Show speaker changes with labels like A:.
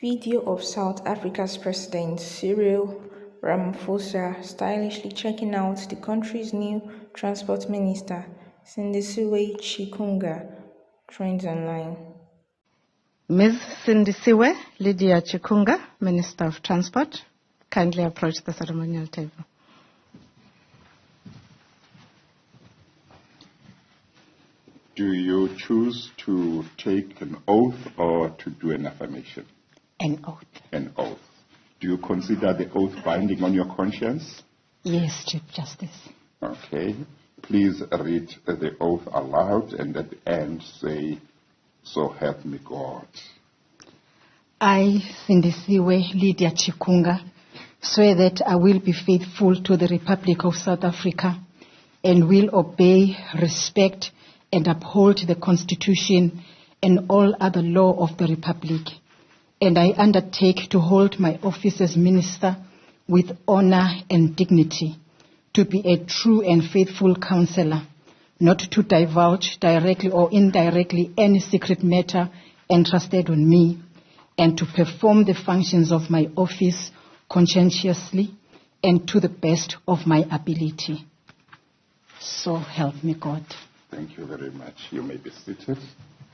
A: Video of South Africa's President Cyril Ramaphosa stylishly checking out the country's new Transport Minister, Sindisiwe Chikunga, trends online.
B: Ms. Sindisiwe Chikunga, Minister of Transport, kindly approach the ceremonial table.
C: Do you choose to take an oath or to do an affirmation?
B: An oath.
C: An oath. Do you consider the oath binding on your conscience?
B: Yes, Chief Justice.
C: Okay. Please read the oath aloud and at the end say, "So help me God."
B: I, Sindisiwe Chikunga, swear that I will be faithful to the Republic of South Africa and will obey, respect, and uphold the Constitution and all other law of the Republic. And I undertake to hold my office as Minister with honor and dignity, to be a true and faithful counselor, not to divulge directly or indirectly any secret matter entrusted on me, and to perform the functions of my office conscientiously and to the best of my ability. So help me God.
C: Thank you very much. You may be seated.